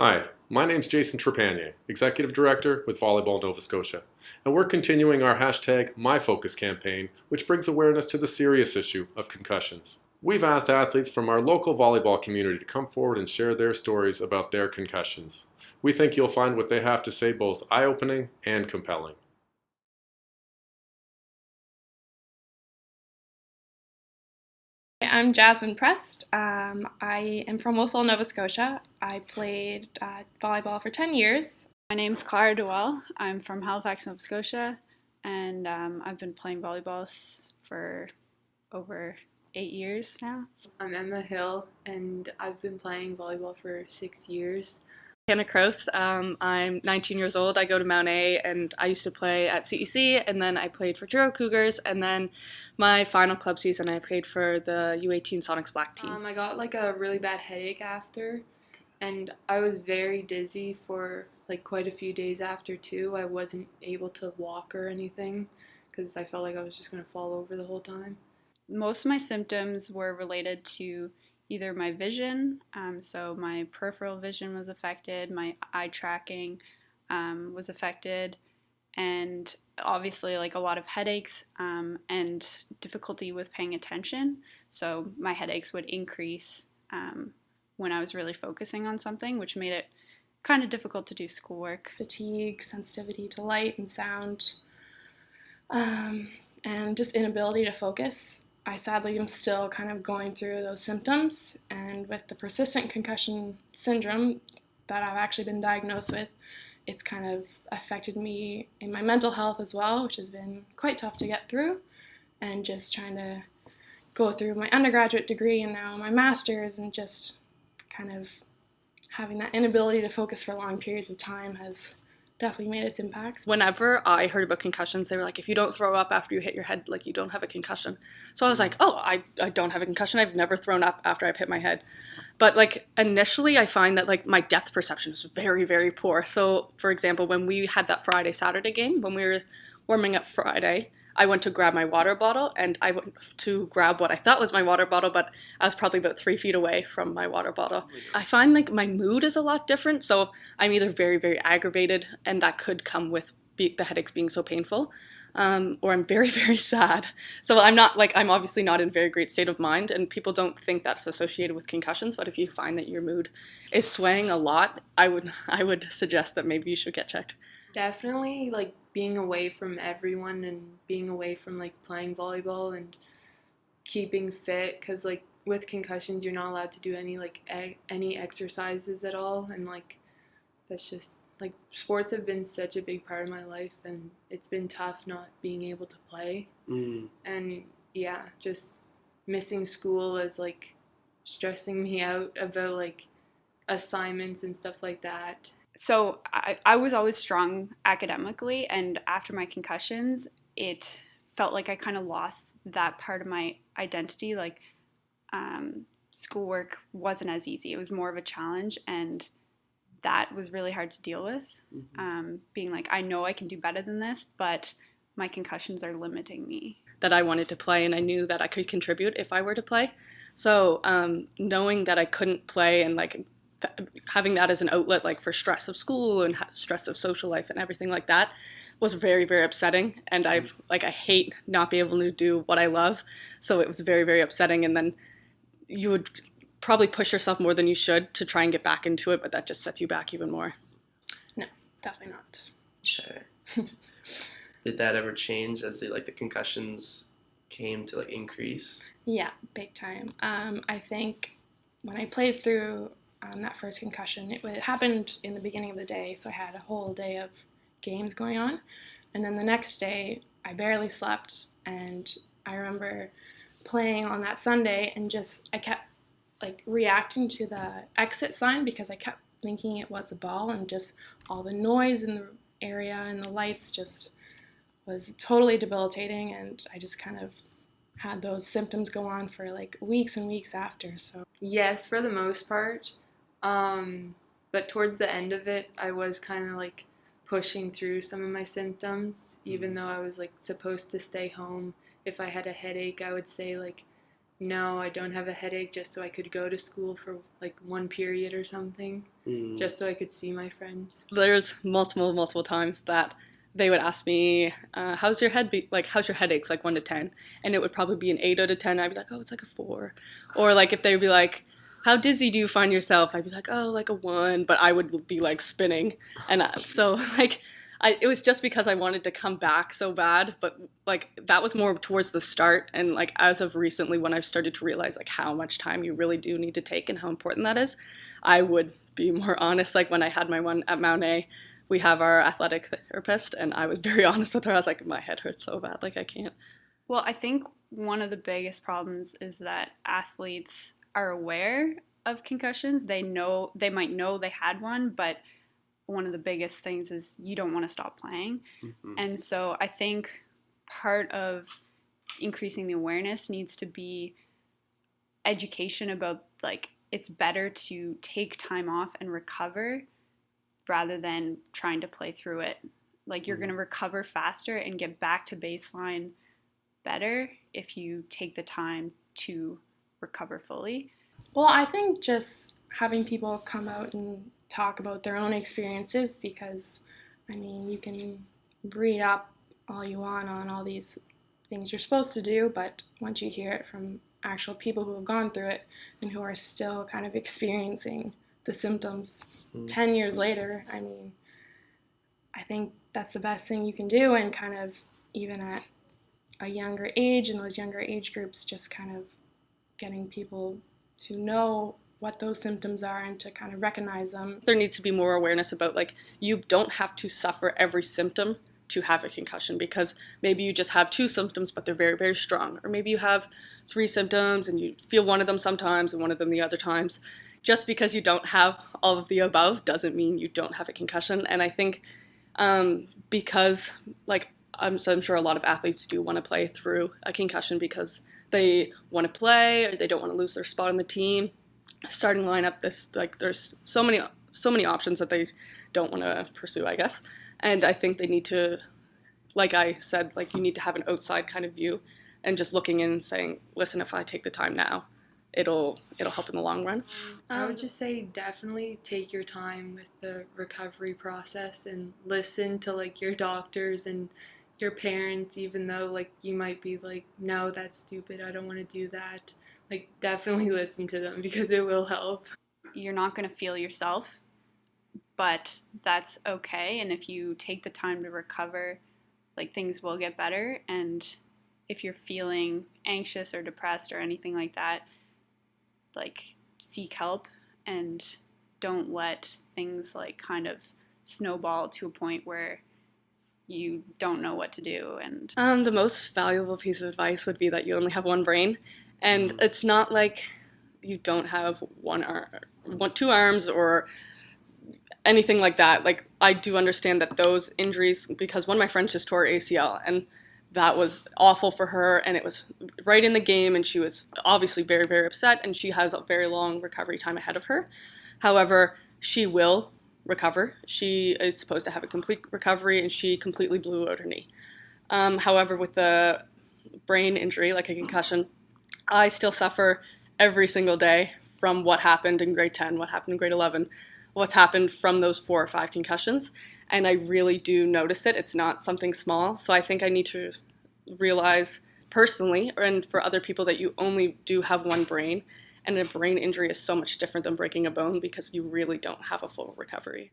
Hi, my name's Jason Trepanier, Executive Director with Volleyball Nova Scotia, and we're continuing our hashtag MyFocus campaign, which brings awareness to the serious issue of concussions. We've asked athletes from our local volleyball community to come forward and share their stories about their concussions. We think you'll find what they have to say both eye-opening and compelling. I'm Jasmine Prest. I am from Wolfville, Nova Scotia. I played volleyball for 10 years. My name's Clara Dewell. I'm from Halifax, Nova Scotia, and I've been playing volleyball for over 8 years now. I'm Emma Hill, and I've been playing volleyball for 6 years. Hannah Kraus. I'm 19 years old. I go to Mount A, and I used to play at CEC, and then I played for Truro Cougars, and then my final club season I played for the U18 Sonics Black team. I got like a really bad headache after, and I was very dizzy for like quite a few days after too. I wasn't able to walk or anything because I felt like I was just going to fall over the whole time. Most of my symptoms were related to either my vision, so my peripheral vision was affected, my eye tracking was affected, and obviously like a lot of headaches and difficulty with paying attention. So my headaches would increase when I was really focusing on something, which made it kind of difficult to do schoolwork. Fatigue, sensitivity to light and sound, and just inability to focus. I sadly am still kind of going through those symptoms, and with the persistent concussion syndrome that I've actually been diagnosed with, it's kind of affected me in my mental health as well, which has been quite tough to get through, and just trying to go through my undergraduate degree and now my master's, and just kind of having that inability to focus for long periods of time has definitely made its impacts. Whenever I heard about concussions, they were like, if you don't throw up after you hit your head, like you don't have a concussion. So I was like, oh, I don't have a concussion. I've never thrown up after I've hit my head. But like initially I find that like my depth perception is very, very poor. So for example, when we had that Saturday game, when we were warming up Friday, I went to grab my water bottle, and I went to grab what I thought was my water bottle, but I was probably about 3 feet away from my water bottle. I find like my mood is a lot different, so I'm either very, very aggravated, and that could come with the headaches being so painful, or I'm very, very sad. So I'm obviously not in a very great state of mind, and people don't think that's associated with concussions, but if you find that your mood is swaying a lot, I would suggest that maybe you should get checked. Definitely like being away from everyone and being away from like playing volleyball and keeping fit, because like with concussions you're not allowed to do any exercises at all, and like that's just like sports have been such a big part of my life, and it's been tough not being able to play. And yeah, just missing school is like stressing me out about like assignments and stuff like that. So I was always strong academically, and after my concussions, it felt like I kind of lost that part of my identity. Like schoolwork wasn't as easy. It was more of a challenge, and that was really hard to deal with. Being like, I know I can do better than this, but my concussions are limiting me. That I wanted to play, and I knew that I could contribute if I were to play. So knowing that I couldn't play, and like having that as an outlet like for stress of school and stress of social life and everything like that was very, very upsetting, and I hate not being able to do what I love, so it was very, very upsetting. And then you would probably push yourself more than you should to try and get back into it, but that just sets you back even more. No, definitely not. Okay. Did that ever change as the concussions came to increase? Yeah, big time. I think when I played through that first concussion, it happened in the beginning of the day, so I had a whole day of games going on, and then the next day I barely slept, and I remember playing on that Sunday, and I kept like reacting to the exit sign because I kept thinking it was the ball, and just all the noise in the area and the lights just was totally debilitating, and I just kind of had those symptoms go on for like weeks and weeks after. So yes, for the most part. But towards the end of it, I was kind of like pushing through some of my symptoms, even though I was like supposed to stay home. If I had a headache, I would say like no, I don't have a headache, just so I could go to school for like one period or something, just so I could see my friends. There's multiple times that they would ask me, how's your how's your headaches, like 1 to 10? And it would probably be an 8 out of 10. I'd be like, oh, it's like a 4. Or like if they would be like, how dizzy do you find yourself? I'd be like, oh, like a 1. But I would be like spinning. And so like, it was just because I wanted to come back so bad, but like that was more towards the start. And like as of recently, when I've started to realize like how much time you really do need to take and how important that is, I would be more honest. Like when I had my one at Mount A, we have our athletic therapist, and I was very honest with her. I was like, my head hurts so bad, like I can't. Well, I think one of the biggest problems is that athletes are aware of concussions. They might know they had one, but one of the biggest things is you don't want to stop playing. And so I think part of increasing the awareness needs to be education about like it's better to take time off and recover rather than trying to play through it. Like you're going to recover faster and get back to baseline better if you take the time to recover fully. Well, I think just having people come out and talk about their own experiences, because I mean, you can read up all you want on all these things you're supposed to do, but once you hear it from actual people who have gone through it and who are still kind of experiencing the symptoms 10 years later, I mean, I think that's the best thing you can do. And kind of even at a younger age, in those younger age groups, just kind of getting people to know what those symptoms are and to kind of recognize them. There needs to be more awareness about like you don't have to suffer every symptom to have a concussion, because maybe you just have 2 symptoms but they're very strong, or maybe you have 3 symptoms and you feel one of them sometimes and one of them the other times. Just because you don't have all of the above doesn't mean you don't have a concussion. And I think because like I'm sure a lot of athletes do want to play through a concussion because they want to play or they don't want to lose their spot on the team, starting lineup, there's so many options that they don't want to pursue, I guess. And I think they need to, like I said, like you need to have an outside kind of view and just looking in and saying, listen, if I take the time now, it'll help in the long run. I would just say definitely take your time with the recovery process and listen to like your doctors and your parents, even though like you might be like, no, that's stupid, I don't want to do that. Like definitely listen to them because it will help. You're not going to feel yourself, but that's okay. And if you take the time to recover, like things will get better. And if you're feeling anxious or depressed or anything like that, like seek help and don't let things like kind of snowball to a point where you don't know what to do. And the most valuable piece of advice would be that you only have one brain, and it's not like you don't have 2 arms or anything like that. Like I do understand that those injuries, because one of my friends just tore her ACL, and that was awful for her, and it was right in the game, and she was obviously very upset, and she has a very long recovery time ahead of her. However, she will recover. She is supposed to have a complete recovery, and she completely blew out her knee. However, with the brain injury, like a concussion, I still suffer every single day from what happened in grade 10, what happened in grade 11, what's happened from those 4 or 5 concussions. And I really do notice it. It's not something small. So I think I need to realize personally, and for other people, that you only do have one brain. And a brain injury is so much different than breaking a bone because you really don't have a full recovery.